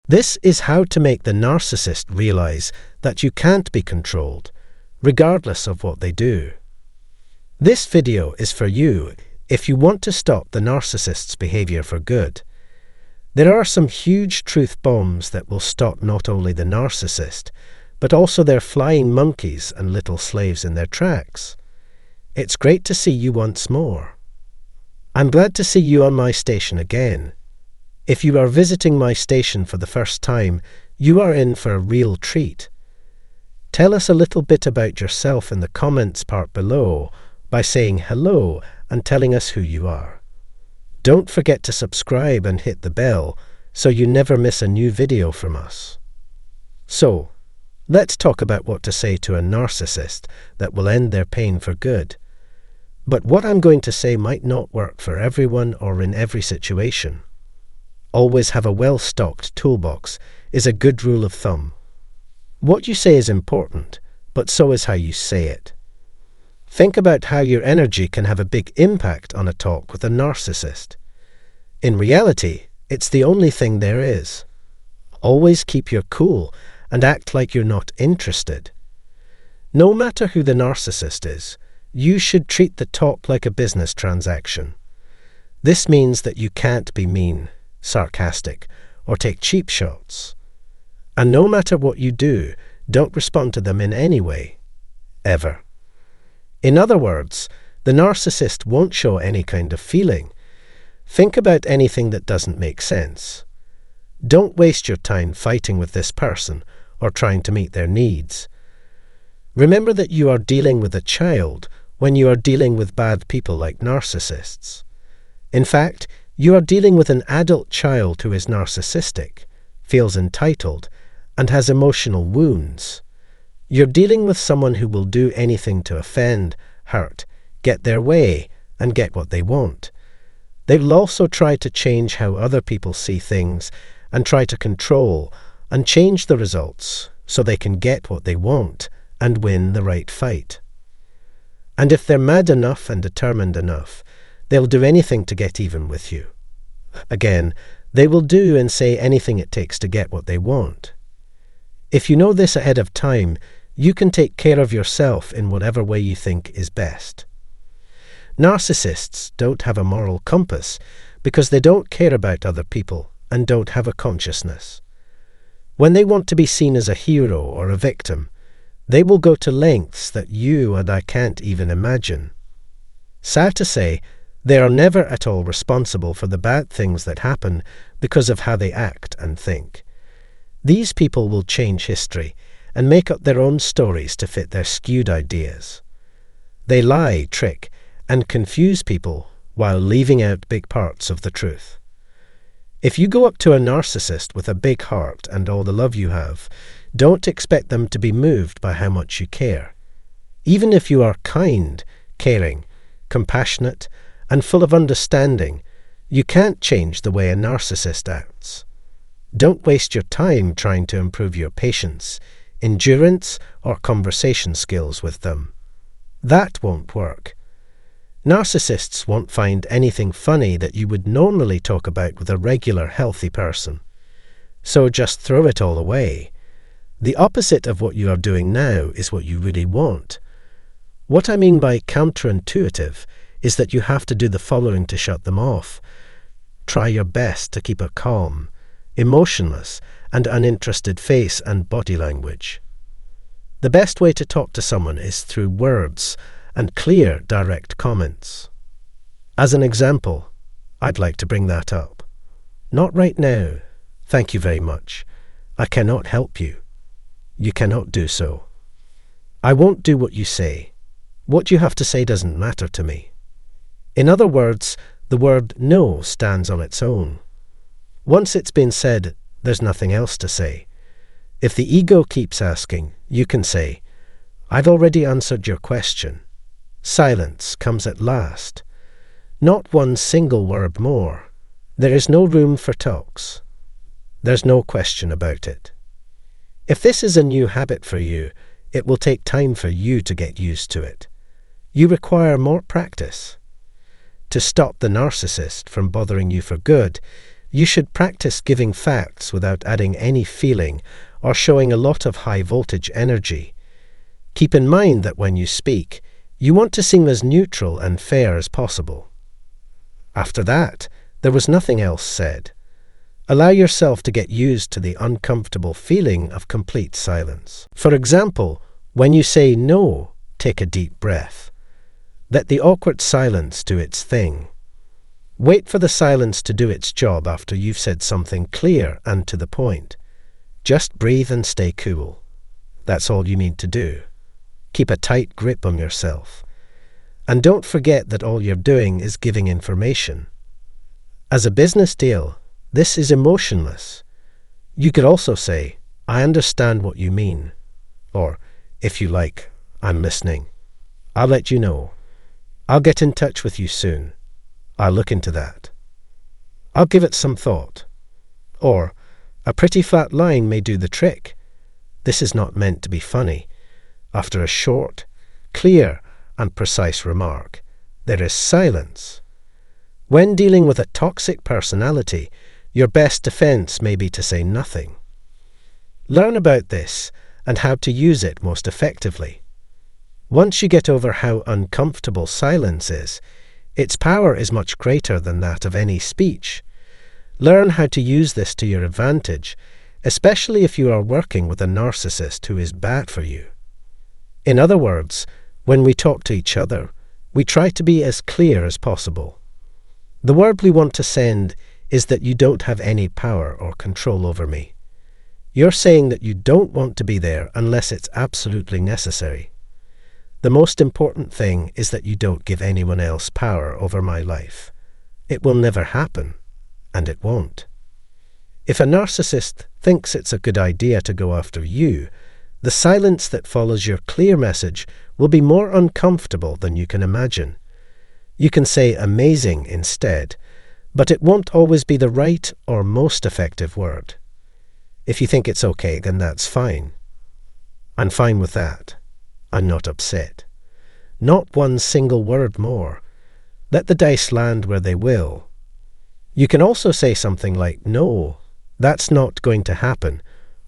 This is how to make the narcissist realize that you can't be controlled, regardless of what they do. This video is for you if you want to stop the narcissist's behavior for good. There are some huge truth bombs that will stop not only the narcissist, but also their flying monkeys and little slaves in their tracks. It's great to see you once more. I'm glad to see you on my station again. If you are visiting my station for the first time, you are in for a real treat. Tell us a little bit about yourself in the comments part below by saying hello and telling us who you are. Don't forget to subscribe and hit the bell so you never miss a new video from us. So, let's talk about what to say to a narcissist that will end their pain for good. But what I'm going to say might not work for everyone or in every situation. Always have a well-stocked toolbox is a good rule of thumb. What you say is important, but so is how you say it. Think about how your energy can have a big impact on a talk with a narcissist. In reality, it's the only thing there is. Always keep your cool and act like you're not interested. No matter who the narcissist is, you should treat the talk like a business transaction. This means that you can't be mean, sarcastic, or take cheap shots. And no matter what you do, don't respond to them in any way, ever. In other words, the narcissist won't show any kind of feeling. Think about anything that doesn't make sense. Don't waste your time fighting with this person or trying to meet their needs. Remember that you are dealing with a child when you are dealing with bad people like narcissists. In fact, you are dealing with an adult child who is narcissistic, feels entitled, and has emotional wounds. You're dealing with someone who will do anything to offend, hurt, get their way, and get what they want. They will also try to change how other people see things and try to control and change the results so they can get what they want and win the right fight. And if they're mad enough and determined enough, they'll do anything to get even with you. Again, they will do and say anything it takes to get what they want. If you know this ahead of time, you can take care of yourself in whatever way you think is best. Narcissists don't have a moral compass because they don't care about other people and don't have a consciousness. When they want to be seen as a hero or a victim, they will go to lengths that you and I can't even imagine. Sad to say, they are never at all responsible for the bad things that happen because of how they act and think. These people will change history and make up their own stories to fit their skewed ideas. They lie, trick, and confuse people while leaving out big parts of the truth. If you go up to a narcissist with a big heart and all the love you have, don't expect them to be moved by how much you care. Even if you are kind, caring, compassionate, and full of understanding, you can't change the way a narcissist acts. Don't waste your time trying to improve your patience, endurance, or conversation skills with them. That won't work. Narcissists won't find anything funny that you would normally talk about with a regular, healthy person. So just throw it all away. The opposite of what you are doing now is what you really want. What I mean by counterintuitive is that you have to do the following to shut them off. Try your best to keep a calm, emotionless, and uninterested face and body language. The best way to talk to someone is through words and clear, direct comments. As an example, I'd like to bring that up. Not right now. Thank you very much. I cannot help you. You cannot do so. I won't do what you say. What you have to say doesn't matter to me. In other words, the word no stands on its own. Once it's been said, there's nothing else to say. If the ego keeps asking, you can say, I've already answered your question. Silence comes at last. Not one single word more. There is no room for talks. There's no question about it. If this is a new habit for you, it will take time for you to get used to it. You require more practice. To stop the narcissist from bothering you for good, You should practice giving facts without adding any feeling or showing a lot of high-voltage energy. Keep in mind that when you speak, you want to seem as neutral and fair as possible. After that, there was nothing else said. Allow yourself to get used to the uncomfortable feeling of complete silence. For example, when you say no, take a deep breath. Let the awkward silence do its thing. Wait for the silence to do its job after you've said something clear and to the point. Just breathe and stay cool. That's all you need to do. Keep a tight grip on yourself. And don't forget that all you're doing is giving information. As a business deal, this is emotionless. You could also say, I understand what you mean. Or, if you like, I'm listening. I'll let you know. I'll get in touch with you soon. I'll look into that. I'll give it some thought. Or, a pretty flat line may do the trick. This is not meant to be funny. After a short, clear, and precise remark, there is silence. When dealing with a toxic personality, your best defense may be to say nothing. Learn about this and how to use it most effectively. Once you get over how uncomfortable silence is, its power is much greater than that of any speech. Learn how to use this to your advantage, especially if you are working with a narcissist who is bad for you. In other words, when we talk to each other, we try to be as clear as possible. The word we want to send is that you don't have any power or control over me. You're saying that you don't want to be there unless it's absolutely necessary. The most important thing is that you don't give anyone else power over my life. It will never happen, and it won't. If a narcissist thinks it's a good idea to go after you, the silence that follows your clear message will be more uncomfortable than you can imagine. You can say amazing instead, but it won't always be the right or most effective word. If you think it's okay, then that's fine. I'm fine with that. I'm not upset. Not one single word more. Let the dice land where they will. You can also say something like, no, that's not going to happen,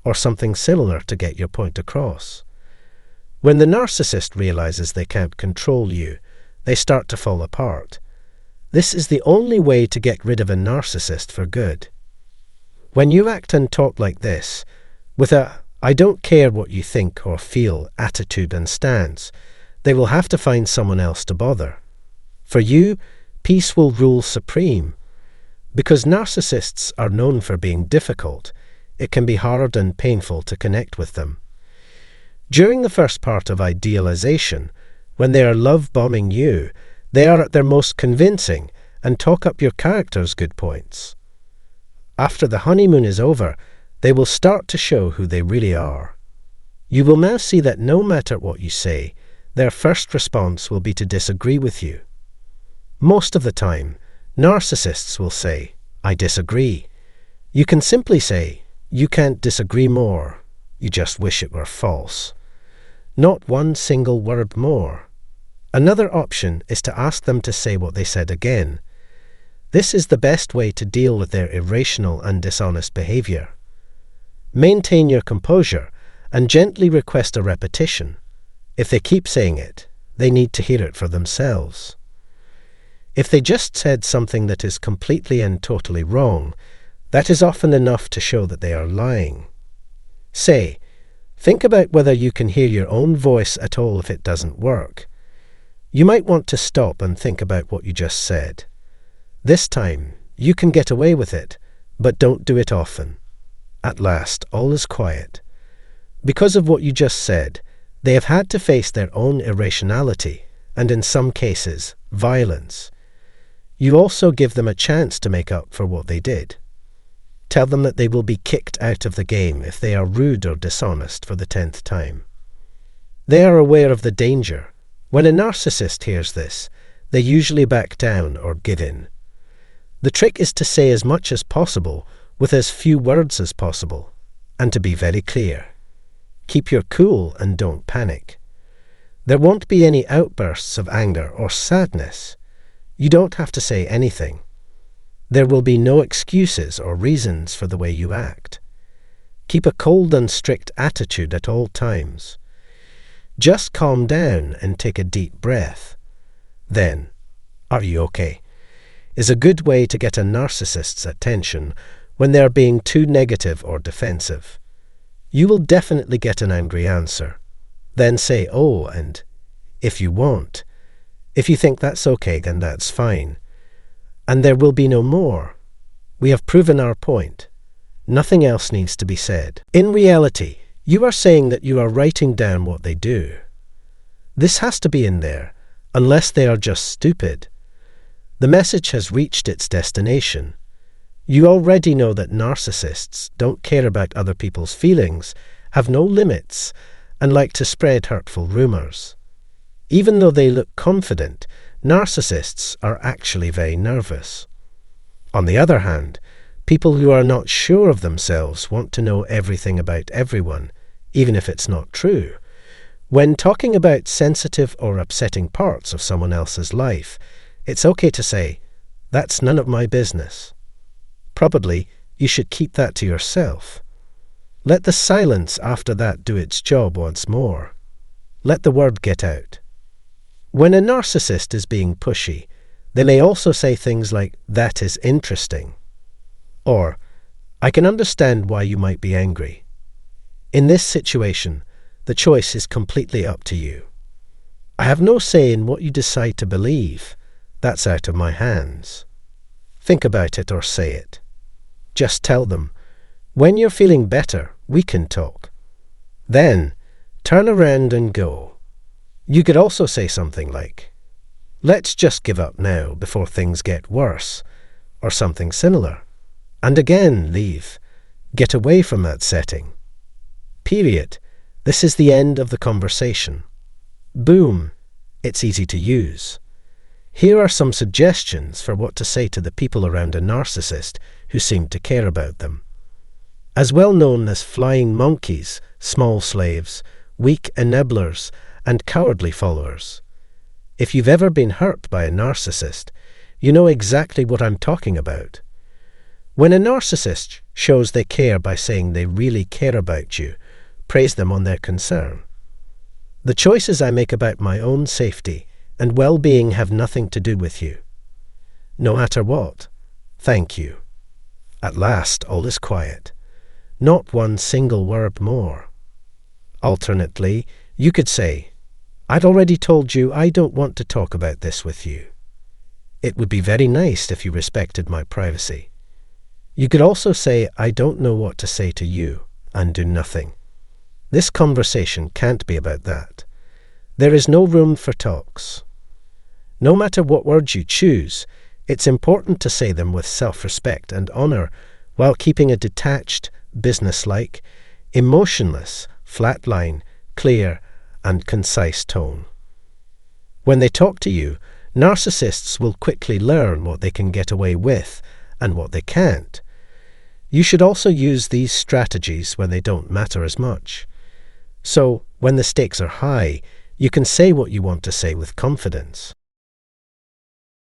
or something similar to get your point across. When the narcissist realizes they can't control you, they start to fall apart. This is the only way to get rid of a narcissist for good. When you act and talk like this, with a I don't care what you think or feel attitude and stance, they will have to find someone else to bother. For you, peace will rule supreme. Because narcissists are known for being difficult, it can be hard and painful to connect with them. During the first part of idealization, when they are love-bombing you, they are at their most convincing and talk up your character's good points. After the honeymoon is over, they will start to show who they really are. You will now see that no matter what you say, their first response will be to disagree with you. Most of the time, narcissists will say, I disagree. You can simply say, you can't disagree more. You just wish it were false. Not one single word more. Another option is to ask them to say what they said again. This is the best way to deal with their irrational and dishonest behavior. Maintain your composure and gently request a repetition. If they keep saying it, they need to hear it for themselves. If they just said something that is completely and totally wrong, that is often enough to show that they are lying. Say, think about whether you can hear your own voice at all if it doesn't work. You might want to stop and think about what you just said. This time, you can get away with it, but don't do it often. At last, all is quiet. Because of what you just said, they have had to face their own irrationality, and in some cases, violence. You also give them a chance to make up for what they did. Tell them that they will be kicked out of the game if they are rude or dishonest for the 10th time. They are aware of the danger. When a narcissist hears this, they usually back down or give in. The trick is to say as much as possible with as few words as possible, and to be very clear. Keep your cool and don't panic. There won't be any outbursts of anger or sadness. You don't have to say anything. There will be no excuses or reasons for the way you act. Keep a cold and strict attitude at all times. Just calm down and take a deep breath. Then, "Are you okay?" is a good way to get a narcissist's attention when they are being too negative or defensive. You will definitely get an angry answer. Then say, "Oh," and "if you want." If you think that's okay, then that's fine. And there will be no more. We have proven our point. Nothing else needs to be said. In reality, you are saying that you are writing down what they do. This has to be in there, unless they are just stupid. The message has reached its destination. You already know that narcissists don't care about other people's feelings, have no limits, and like to spread hurtful rumors. Even though they look confident, narcissists are actually very nervous. On the other hand, people who are not sure of themselves want to know everything about everyone, even if it's not true. When talking about sensitive or upsetting parts of someone else's life, it's okay to say, "That's none of my business." Probably you should keep that to yourself. Let the silence after that do its job once more. Let the word get out. When a narcissist is being pushy, they may also say things like, "That is interesting," or "I can understand why you might be angry." In this situation, the choice is completely up to you. I have no say in what you decide to believe. That's out of my hands. Think about it or say it. Just tell them, "When you're feeling better, we can talk." Then, turn around and go. You could also say something like, "Let's just give up now before things get worse," or something similar. And again, leave. Get away from that setting. Period. This is the end of the conversation. Boom. It's easy to use. Here are some suggestions for what to say to the people around a narcissist who seem to care about them. As well known as flying monkeys, small slaves, weak enablers, and cowardly followers. If you've ever been hurt by a narcissist, you know exactly what I'm talking about. When a narcissist shows they care by saying they really care about you, praise them on their concern. "The choices I make about my own safety and well-being have nothing to do with you. No matter what, thank you." At last, all is quiet. Not one single word more. Alternately, you could say, "I'd already told you I don't want to talk about this with you. It would be very nice if you respected my privacy." You could also say, "I don't know what to say to you," and do nothing. This conversation can't be about that. There is no room for talks. No matter what words you choose, it's important to say them with self-respect and honor while keeping a detached, businesslike, emotionless, flat line, clear, and concise tone. When they talk to you, narcissists will quickly learn what they can get away with and what they can't. You should also use these strategies when they don't matter as much. So, when the stakes are high, you can say what you want to say with confidence.